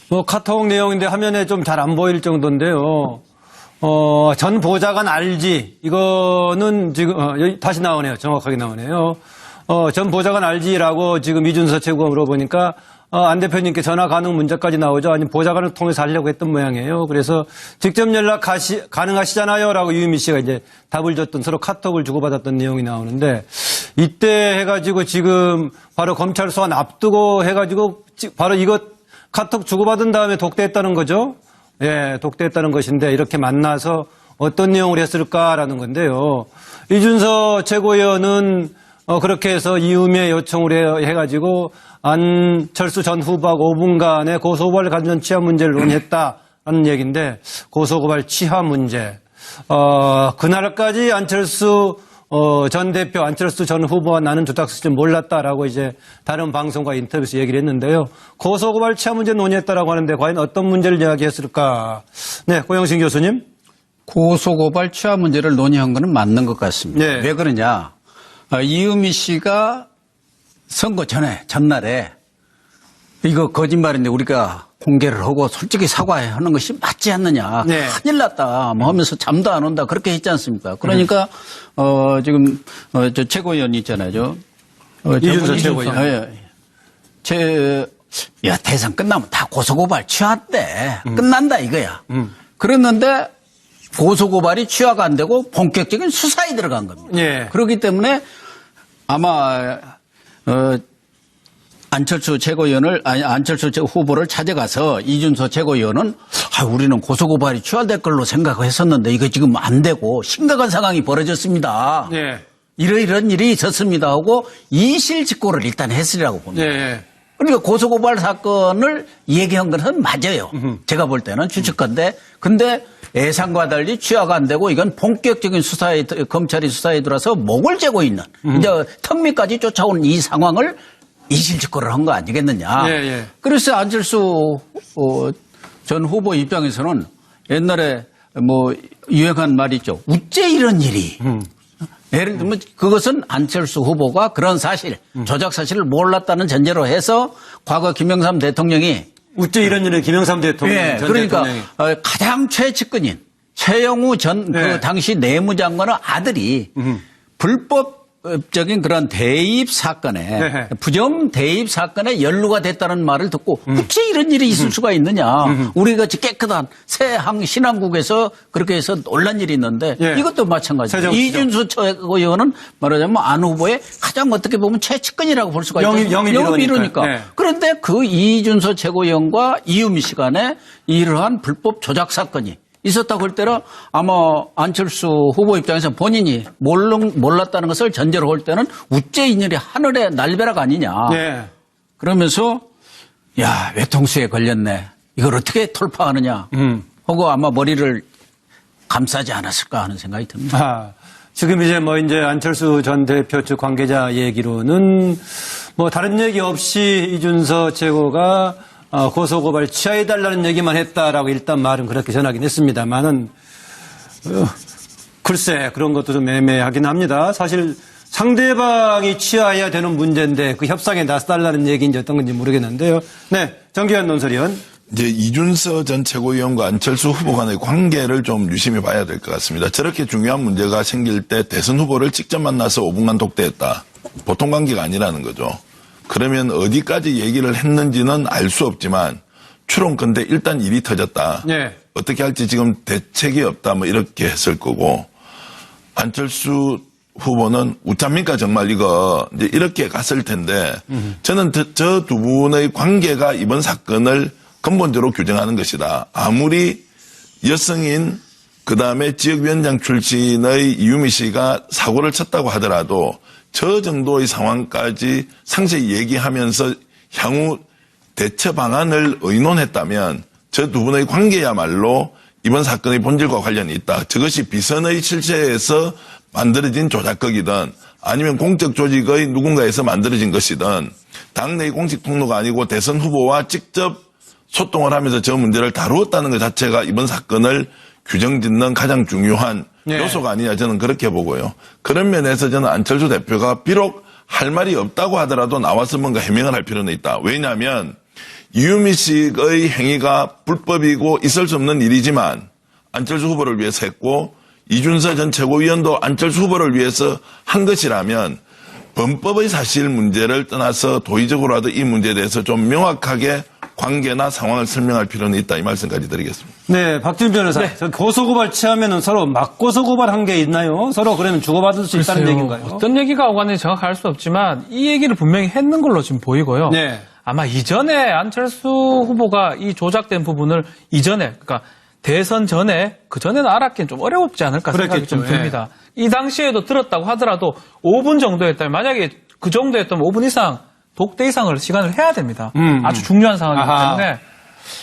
뭐 카톡 내용인데 화면에 좀 잘 안 보일 정도인데요. 전 보좌관 알지? 이거는 지금 여기 다시 나오네요. 정확하게 나오네요. 전 보좌관 알지라고 지금 이준서 최고가 물어보니까 안 대표님께 전화 가능 문제까지 나오죠. 아니 보좌관을 통해서 하려고 했던 모양이에요. 그래서 직접 연락 가능하시잖아요라고 유유미 씨가 이제 답을 줬던 서로 카톡을 주고받았던 내용이 나오는데 이때 해가지고 지금 바로 검찰 소환 앞두고 해가지고 바로 이거 카톡 주고받은 다음에 독대했다는 거죠. 예, 독대했다는 것인데 이렇게 만나서 어떤 내용을 했을까라는 건데요. 이준서 최고위원은 그렇게 해서 이음의 요청을 해가지고 안철수 전 후보하고 5분간의 고소고발 관련 취하 문제를 논의했다라는 얘기인데 고소고발 취하 문제. 그날까지 안철수 전 대표, 안철수 전 후보와 나는 두닥스지 몰랐다라고 이제 다른 방송과 인터뷰에서 얘기를 했는데요. 고소고발 취하 문제 논의했다라고 하는데 과연 어떤 문제를 이야기했을까? 네, 고영신 교수님. 고소고발 취하 문제를 논의한 것은 맞는 것 같습니다. 네. 왜 그러냐? 이은미 씨가 선거 전날에 이거 거짓말인데 우리가 공개를 하고 솔직히 사과하는 것이 맞지 않느냐. 네. 큰일 났다. 뭐 하면서 잠도 안 온다. 그렇게 했지 않습니까? 그러니까, 지금, 저 최고위원 있잖아요. 이준서 최고위원. 야, 대선 끝나면 다 고소고발 취하대. 끝난다 이거야. 그랬는데 고소고발이 취하가 안 되고 본격적인 수사에 들어간 겁니다. 예. 그렇기 때문에 아마, 안철수 후보를 찾아가서 이준서 최고위원은 우리는 고소고발이 취하될 걸로 생각했었는데 이거 지금 안 되고 심각한 상황이 벌어졌습니다. 예. 이런 일이 있었습니다 하고 이실직고를 일단 했으리라고 봅니다. 예. 그러니까 고소고발 사건을 얘기한 것은 맞아요. 제가 볼 때는 추측건데 근데 예상과 달리 취하가 안 되고 이건 본격적인 검찰이 수사에 들어서 목을 재고 있는 이제 턱밑까지 쫓아오는 이 상황을 이실직고를 한 거 아니겠느냐. 예. 그래서 안철수 전 후보 입장에서는 옛날에 뭐 유행한 말이 있죠. 어째 이런 일이. 예를 들면 그것은 안철수 후보가 그런 사실, 조작 사실을 몰랐다는 전제로 해서 과거 김영삼 대통령이 어째 이런 일은 김영삼 대통령. 예, 전 그러니까 대통령이. 가장 최측근인 최영우 전 그 당시 내무장관의 아들이 불법적인 그런 대입 사건에 부정 대입 사건에 연루가 됐다는 말을 듣고 어째 이런 일이 있을 수가 있느냐. 우리같이 깨끗한 새항 신안국에서 그렇게 해서 놀란 일이 있는데 이것도 마찬가지입니다. 이준수 최고위원은 말하자면 안 후보의 가장 어떻게 보면 최측근이라고 볼 수가 있죠. 영입 이러니까. 그런데 그 이준서 최고위원과 이유미 씨 간에 이러한 불법 조작 사건이 있었다고 할 때는 아마 안철수 후보 입장에서 본인이 몰랐다는 것을 전제로 할 때는 우째 인연이 하늘의 날벼락 아니냐. 그러면서 야, 외통수에 걸렸네. 이걸 어떻게 돌파하느냐 하고 아마 머리를 감싸지 않았을까 하는 생각이 듭니다. 지금 이제 안철수 전 대표 측 관계자 얘기로는 뭐 다른 얘기 없이 이준서 최고가 고소고발 취하해달라는 얘기만 했다라고 일단 말은 그렇게 전하긴 했습니다만은, 글쎄, 그런 것도 좀 애매하긴 합니다. 사실 상대방이 취하해야 되는 문제인데 그 협상에 나서달라는 얘기인지 어떤 건지 모르겠는데요. 네, 정기현 논설위원. 이제 이준서 전 최고위원과 안철수 후보 간의 관계를 좀 유심히 봐야 될 것 같습니다. 저렇게 중요한 문제가 생길 때 대선 후보를 직접 만나서 5분간 독대했다. 보통 관계가 아니라는 거죠. 그러면 어디까지 얘기를 했는지는 알 수 없지만 추론컨대 일단 일이 터졌다. 어떻게 할지 지금 대책이 없다. 뭐 이렇게 했을 거고 안철수 후보는 우짜입니까 정말 이거 이제 이렇게 갔을 텐데 저는 저 두 분의 관계가 이번 사건을 근본적으로 규정하는 것이다. 아무리 여성인 그다음에 지역위원장 출신의 이유미 씨가 사고를 쳤다고 하더라도 저 정도의 상황까지 상세히 얘기하면서 향후 대처 방안을 의논했다면 저 두 분의 관계야말로 이번 사건의 본질과 관련이 있다. 저것이 비선의 실체에서 만들어진 조작극이든 아니면 공적 조직의 누군가에서 만들어진 것이든 당내의 공식 통로가 아니고 대선 후보와 직접 소통을 하면서 저 문제를 다루었다는 것 자체가 이번 사건을 규정짓는 가장 중요한 요소가 아니냐 저는 그렇게 보고요. 그런 면에서 저는 안철수 대표가 비록 할 말이 없다고 하더라도 나와서 뭔가 해명을 할 필요는 있다. 왜냐하면 이유미 씨의 행위가 불법이고 있을 수 없는 일이지만 안철수 후보를 위해서 했고 이준서 전 최고위원도 안철수 후보를 위해서 한 것이라면 범법의 사실 문제를 떠나서 도의적으로라도 이 문제에 대해서 좀 명확하게 관계나 상황을 설명할 필요는 있다, 이 말씀까지 드리겠습니다. 네, 박준 변호사. 고소고발 취하면은 서로 맞고소고발한 게 있나요? 서로 그러면 주고받을 수 있다는 글쎄요. 얘기인가요? 어떤 얘기가 오고 갔는지 정확히 알 수 없지만 이 얘기를 분명히 했는 걸로 지금 보이고요. 네. 아마 이전에 안철수 후보가 이 조작된 부분을 이전에, 그러니까 대선 전에, 그 전에는 알았기엔 좀 어려웠지 않을까 생각이 그랬겠죠. 좀 듭니다. 이 당시에도 들었다고 하더라도 5분 정도였다면, 만약에 그 정도였다면 5분 이상, 독대 이상을 시간을 해야 됩니다. 아주 중요한 상황이기 아하. 때문에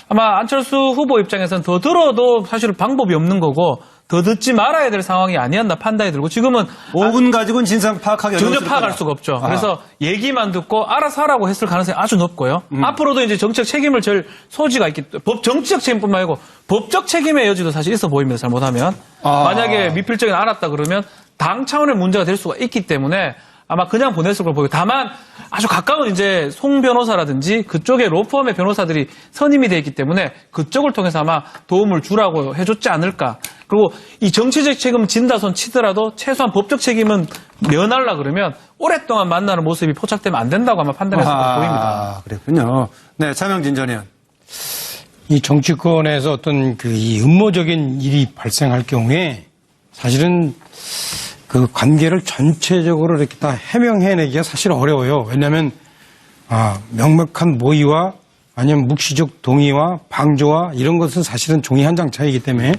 아마 안철수 후보 입장에서는 더 들어도 사실 방법이 없는 거고 더 듣지 말아야 될 상황이 아니었나 판단이 들고, 지금은 5분 가지고는 진상 파악하기 전혀 어려웠을 파악할 거다. 수가 없죠. 아하. 그래서 얘기만 듣고 알아서 하라고 했을 가능성이 아주 높고요. 앞으로도 이제 정책 책임을 질 소지가 있기 때문에, 정치적 책임뿐만 아니고 법적 책임의 여지도 사실 있어 보입니다. 잘못하면. 만약에 미필적인 알았다 그러면 당 차원의 문제가 될 수가 있기 때문에 아마 그냥 보냈을 걸 보고, 다만 아주 가까운 이제 송 변호사라든지 그쪽에 로펌의 변호사들이 선임이 돼 있기 때문에 그쪽을 통해서 아마 도움을 주라고 해줬지 않을까. 그리고 이 정치적 책임은 진다 손 치더라도 최소한 법적 책임은 면하려 그러면 오랫동안 만나는 모습이 포착되면 안 된다고 아마 판단했을 걸 보입니다. 그랬군요. 네, 차명진 전 의원. 이 정치권에서 어떤 이 음모적인 일이 발생할 경우에 사실은 그 관계를 전체적으로 이렇게 다 해명해내기가 사실 어려워요. 왜냐하면 명백한 모의와 아니면 묵시적 동의와 방조와 이런 것은 사실은 종이 한 장 차이기 때문에,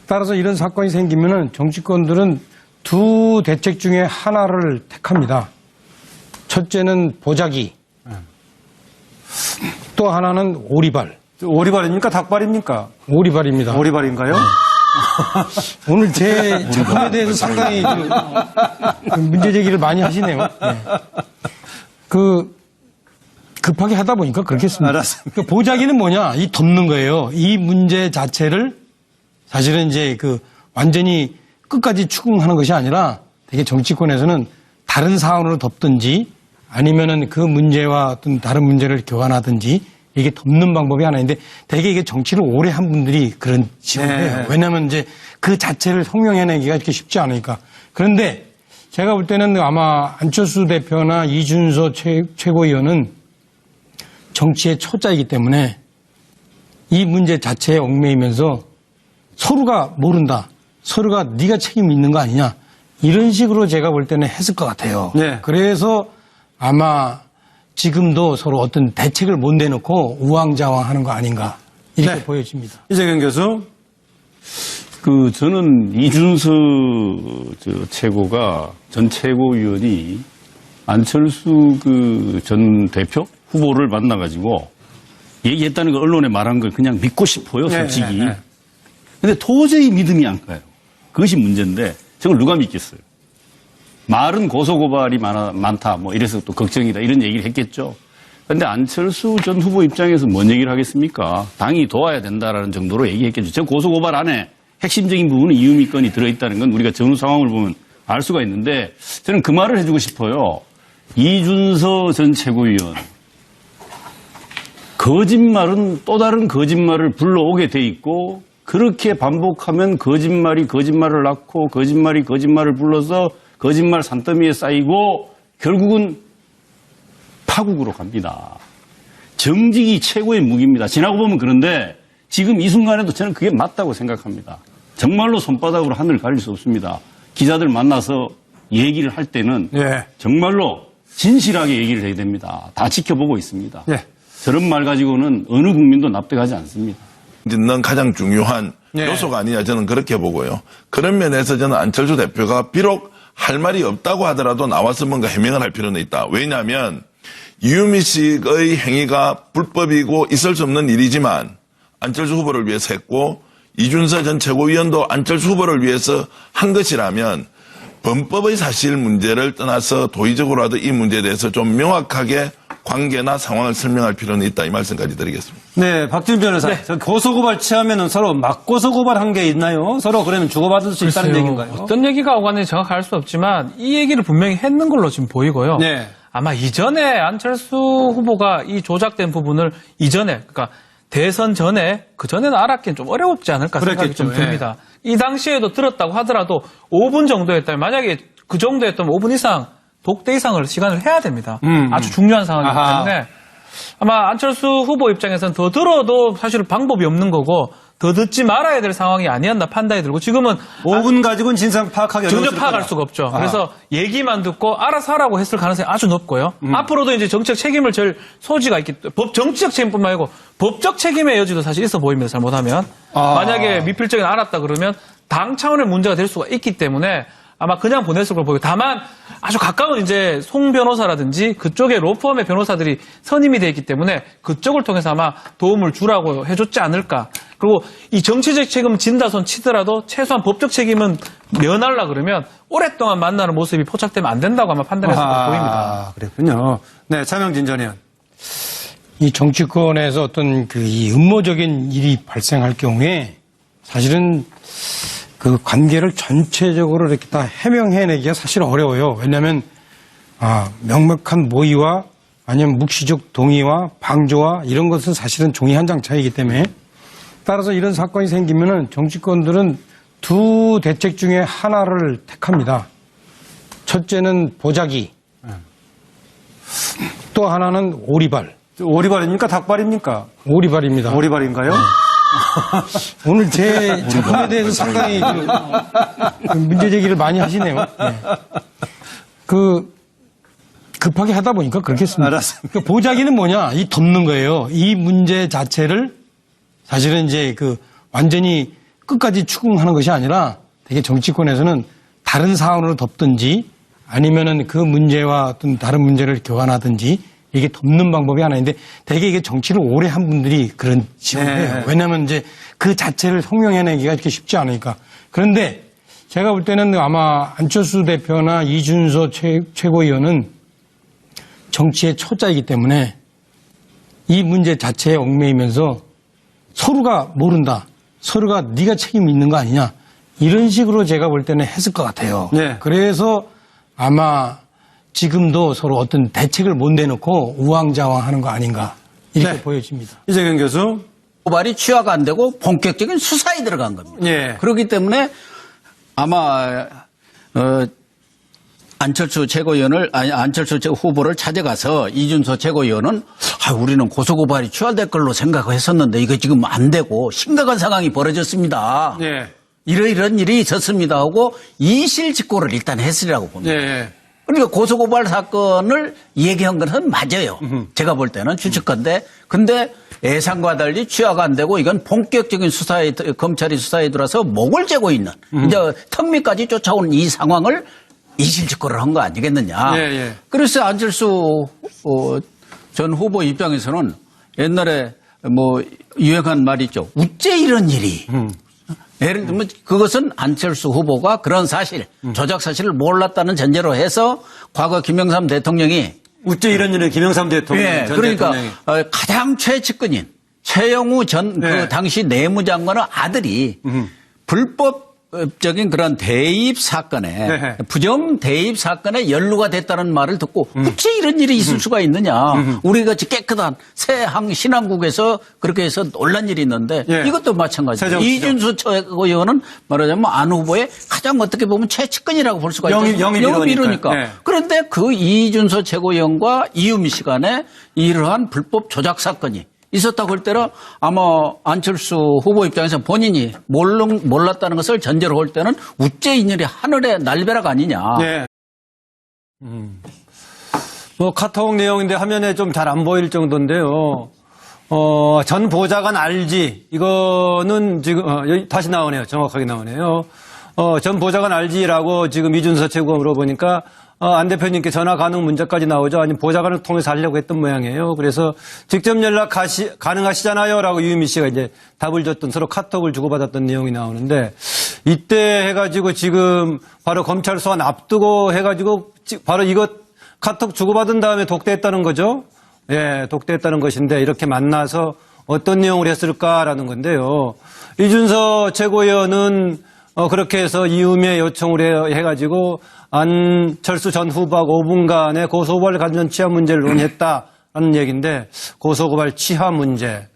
따라서 이런 사건이 생기면은 정치권들은 두 대책 중에 하나를 택합니다. 첫째는 보자기, 또 하나는 오리발. 오리발입니까? 닭발입니까? 오리발입니다. 오리발인가요? 오늘 제 작품에 대해서 상당히 그 문제 제기를 많이 하시네요. 네. 급하게 하다 보니까 그렇겠습니다. 알았습니다. 그 보자기는 뭐냐? 이 덮는 거예요. 이 문제 자체를 사실은 이제 완전히 끝까지 추궁하는 것이 아니라 되게 정치권에서는 다른 사안으로 덮든지 아니면은 그 문제와 어떤 다른 문제를 교환하든지 이게 덮는 방법이 하나 있는데, 되게 이게 정치를 오래 한 분들이 그런 지원을 해요. 왜냐하면 이제 그 자체를 성명해내기가 이렇게 쉽지 않으니까. 그런데 제가 볼 때는 아마 안철수 대표나 이준서 최고위원은 정치의 초짜이기 때문에 이 문제 자체에 얽매이면서 서로가 모른다, 서로가 네가 책임 있는 거 아니냐, 이런 식으로 제가 볼 때는 했을 것 같아요. 네. 그래서 아마 지금도 서로 어떤 대책을 못 내놓고 우왕좌왕하는 거 아닌가, 이렇게 네. 보여집니다. 이재경 교수. 저는 이준서 최고가, 전 최고위원이 안철수 전 대표 후보를 만나가지고 얘기했다는 걸 언론에 말한 걸 그냥 믿고 싶어요, 솔직히. 네. 근데 도저히 믿음이 안 가요. 그것이 문제인데, 저걸 누가 믿겠어요? 말은 고소고발이 많다, 뭐 이래서 또 걱정이다, 이런 얘기를 했겠죠. 그런데 안철수 전 후보 입장에서 뭔 얘기를 하겠습니까? 당이 도와야 된다라는 정도로 얘기했겠죠. 저 고소고발 안에 핵심적인 부분은 이유미 건이 들어있다는 건 우리가 전후 상황을 보면 알 수가 있는데, 저는 그 말을 해주고 싶어요. 이준서 전 최고위원, 거짓말은 또 다른 거짓말을 불러오게 돼 있고, 그렇게 반복하면 거짓말이 거짓말을 낳고, 거짓말이 거짓말을 불러서 거짓말 산더미에 쌓이고 결국은 파국으로 갑니다. 정직이 최고의 무기입니다. 지나고 보면. 그런데 지금 이 순간에도 저는 그게 맞다고 생각합니다. 정말로 손바닥으로 하늘을 가릴 수 없습니다. 기자들 만나서 얘기를 할 때는 정말로 진실하게 얘기를 해야 됩니다. 다 지켜보고 있습니다. 저런 말 가지고는 어느 국민도 납득하지 않습니다. 짓는 가장 중요한 요소가 아니냐, 저는 그렇게 보고요. 그런 면에서 저는 안철수 대표가 비록 할 말이 없다고 하더라도 나와서 뭔가 해명을 할 필요는 있다. 왜냐하면 이유미 씨의 행위가 불법이고 있을 수 없는 일이지만 안철수 후보를 위해서 했고 이준서 전 최고위원도 안철수 후보를 위해서 한 것이라면 범법의 사실 문제를 떠나서 도의적으로라도 이 문제에 대해서 좀 명확하게 관계나 상황을 설명할 필요는 있다, 이 말씀까지 드리겠습니다. 네, 박준 변호사. 고소고발 취하면은 서로 맞고소고발한 게 있나요? 서로 그러면 주고받을 수 있다는 글쎄요. 얘기인가요? 어떤 얘기가 오고 갔는지 정확히 알 수 없지만 이 얘기를 분명히 했는 걸로 지금 보이고요. 네. 아마 이전에 안철수 후보가 이 조작된 부분을 이전에, 그러니까 대선 전에, 그 전에는 알았기는 좀 어려웠지 않을까 생각이 좀 그랬겠죠. 듭니다. 이 당시에도 들었다고 하더라도 5분 정도였다면, 만약에 그 정도였다면 5분 이상, 독대 이상을 시간을 해야 됩니다. 아주 중요한 상황이기 아하. 때문에 아마 안철수 후보 입장에서는 더 들어도 사실 방법이 없는 거고 더 듣지 말아야 될 상황이 아니었나 판단이 들고, 지금은 5분 가지고는 진상 파악하기 전혀 어려웠을 파악할 거다. 수가 없죠. 아하. 그래서 얘기만 듣고 알아서 하라고 했을 가능성이 아주 높고요. 앞으로도 이제 정책 책임을 질 소지가 있기 때문에, 정치적 책임뿐만 아니고 법적 책임의 여지도 사실 있어 보입니다. 잘못하면. 만약에 미필적인 알았다 그러면 당 차원의 문제가 될 수가 있기 때문에 아마 그냥 보냈을 걸 보고, 다만 아주 가까운 이제 송 변호사라든지 그쪽에 로펌의 변호사들이 선임이 돼 있기 때문에 그쪽을 통해서 아마 도움을 주라고 해줬지 않을까. 그리고 이 정치적 책임 진다 손 치더라도 최소한 법적 책임은 면하려 그러면 오랫동안 만나는 모습이 포착되면 안 된다고 아마 판단했을 걸 보입니다. 그랬군요. 네, 차명진 전 의원. 이 정치권에서 어떤 이 음모적인 일이 발생할 경우에 사실은 그 관계를 전체적으로 이렇게 다 해명해내기가 사실 어려워요. 왜냐하면 명백한 모의와 아니면 묵시적 동의와 방조와 이런 것은 사실은 종이 한 장 차이기 때문에, 따라서 이런 사건이 생기면은 정치권들은 두 대책 중에 하나를 택합니다. 첫째는 보자기, 또 하나는 오리발. 오리발입니까? 닭발입니까? 오리발입니다. 오리발인가요? 오늘 제 작품에 대해서 상당히 그 문제 제기를 많이 하시네요. 네. 급하게 하다 보니까 그렇겠습니다. 알았습니다. 그 보자기는 뭐냐? 이 덮는 거예요. 이 문제 자체를 사실은 이제 완전히 끝까지 추궁하는 것이 아니라 되게 정치권에서는 다른 사안으로 덮든지 아니면은 그 문제와 어떤 다른 문제를 교환하든지 이게 덮는 방법이 하나인데, 되게 이게 정치를 오래 한 분들이 그런 식으로 해요. 왜냐하면 이제 그 자체를 성명해내기가 이렇게 쉽지 않으니까. 그런데 제가 볼 때는 아마 안철수 대표나 이준서 최고위원은 정치의 초짜이기 때문에 이 문제 자체에 얽매이면서 서로가 모른다, 서로가 네가 책임이 있는 거 아니냐, 이런 식으로 제가 볼 때는 했을 것 같아요. 네. 그래서 아마 지금도 서로 어떤 대책을 못 내놓고 우왕좌왕하는 거 아닌가, 이렇게 네. 보여집니다. 이재경 교수. 고발이 취하가 안 되고 본격적인 수사에 들어간 겁니다. 예. 그렇기 때문에 아마 안철수 후보를 찾아가서 이준서 최고위원은 우리는 고소고발이 취하될 걸로 생각했었는데 이거 지금 안 되고 심각한 상황이 벌어졌습니다. 예. 이런 일이 있었습니다 하고 이실직고를 일단 했으리라고 봅니다. 예. 그러니까 고소고발 사건을 얘기한 것은 맞아요. 제가 볼 때는 추측건데, 근데 예상과 달리 취하가 안 되고 이건 본격적인 검찰이 수사에 들어서 목을 재고 있는, 이제 턱밑까지 쫓아오는 이 상황을 이실직고를 한 거 아니겠느냐. 예. 그래서 안철수 전 후보 입장에서는 옛날에 유행한 말이 있죠. 어째 이런 일이. 예를 들면 그것은 안철수 후보가 그런 사실, 조작 사실을 몰랐다는 전제로 해서 과거 김영삼 대통령이 어째 이런 일은 김영삼 대통령. 전 그러니까 대통령이. 가장 최측근인 최영우 전 그 당시 내무장관의 아들이 불법적인 그런 대입 사건에 부정 대입 사건에 연루가 됐다는 말을 듣고 어째 이런 일이 있을 수가 있느냐. 우리같이 깨끗한 새항 신안국에서 그렇게 해서 놀란 일이 있는데 이것도 마찬가지예요. 이준수 최고위원은 말하자면 안 후보의 가장 어떻게 보면 최측근이라고 볼 수가 있죠. 영입 이루니까. 그런데 그 이준서 최고위원과 이유미 간에 이러한 불법 조작 사건이 있었다고 할 때는 아마 안철수 후보 입장에서 본인이 몰랐다는 것을 전제로 할 때는 우째 이 일이 하늘의 날벼락 아니냐. 예. 카톡 내용인데 화면에 좀 잘 안 보일 정도인데요. 전 보좌관 알지? 이거는 지금, 여기 다시 나오네요. 정확하게 나오네요. 전 보좌관 알지라고 지금 이준서 최고가 물어보니까 안 대표님께 전화 가능 문제까지 나오죠. 아니면 보좌관을 통해서 하려고 했던 모양이에요. 그래서 직접 연락 가능하시잖아요. 라고 유유미 씨가 이제 답을 줬던, 서로 카톡을 주고받았던 내용이 나오는데, 이때 해가지고 지금 바로 검찰 소환 앞두고 해가지고 바로 이거 카톡 주고받은 다음에 독대했다는 거죠. 예, 독대했다는 것인데, 이렇게 만나서 어떤 내용을 했을까라는 건데요. 이준서 최고위원은 그렇게 해서 이음에 요청을 해가지고 안철수 전 후보하고 5분간의 고소고발 관련 취하 문제를 논의했다라는 얘기인데 고소고발 취하 문제.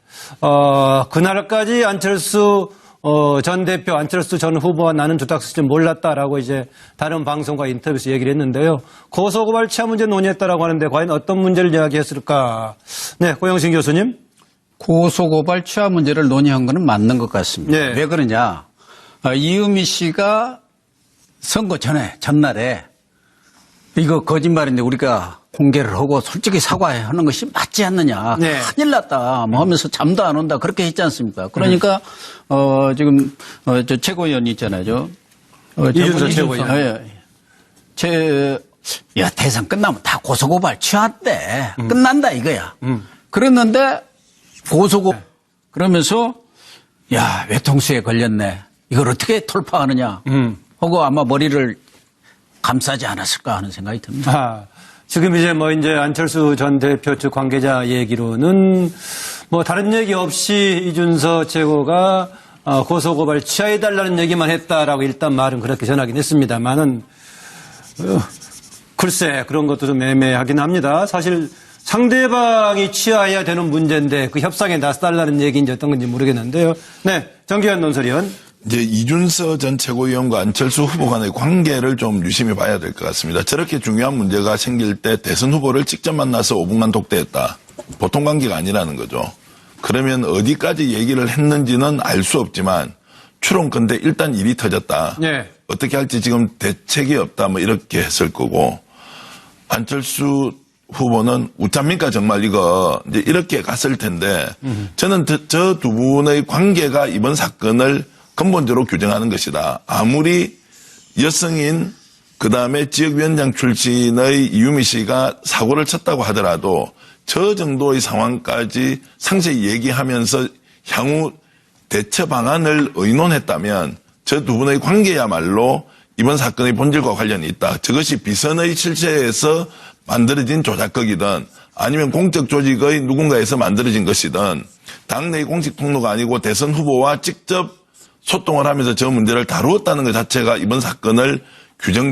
그날까지 안철수 전 대표, 안철수 전 후보와 나는 조작사실 몰랐다라고 이제 다른 방송과 인터뷰에서 얘기를 했는데요. 고소고발 취하 문제 논의했다라고 하는데 과연 어떤 문제를 이야기했을까? 네, 고영신 교수님. 고소고발 취하 문제를 논의한 거는 맞는 것 같습니다. 네. 왜 그러냐? 이은미 씨가 선거 전날에 이거 거짓말인데 우리가 공개를 하고 솔직히 사과하는 것이 맞지 않느냐. 네. 큰일 났다. 뭐 하면서 잠도 안 온다. 그렇게 했지 않습니까? 그러니까, 지금, 저 최고위원 있잖아요. 이준석 최고위원. 야, 대선 끝나면 다 고소고발 취하대. 끝난다 이거야. 그랬는데 그러면서 야, 외통수에 걸렸네. 이걸 어떻게 돌파하느냐. 하고 아마 머리를 감싸지 않았을까 하는 생각이 듭니다. 지금 이제 안철수 전 대표 측 관계자 얘기로는 다른 얘기 없이 이준석 최고가 고소고발 취하해달라는 얘기만 했다라고 일단 말은 그렇게 전하긴 했습니다만은 글쎄 그런 것도 좀 애매하긴 합니다. 사실 상대방이 취하해야 되는 문제인데 그 협상에 나서달라는 얘기인지 어떤 건지 모르겠는데요. 네, 정기현 논설위원. 이제 이준석 전 최고위원과 안철수 후보 간의 관계를 좀 유심히 봐야 될 것 같습니다. 저렇게 중요한 문제가 생길 때 대선 후보를 직접 만나서 5분간 독대했다. 보통 관계가 아니라는 거죠. 그러면 어디까지 얘기를 했는지는 알 수 없지만 추론컨대 일단 일이 터졌다. 네. 어떻게 할지 지금 대책이 없다. 이렇게 했을 거고 안철수 후보는 우짜입니까 정말 이거 이제 이렇게 갔을 텐데 저는 저 두 분의 관계가 이번 사건을 근본적으로 규정하는 것이다. 아무리 여성인 그다음에 지역위원장 출신의 이유미 씨가 사고를 쳤다고 하더라도 저 정도의 상황까지 상세히 얘기하면서 향후 대처 방안을 의논했다면 저 두 분의 관계야말로 이번 사건의 본질과 관련이 있다. 저것이 비선의 실체에서 만들어진 조작극이든 아니면 공적 조직의 누군가에서 만들어진 것이든 당내의 공식 통로가 아니고 대선 후보와 직접 소통을 하면서 저 문제를 다루었다는 것 자체가 이번 사건을 규정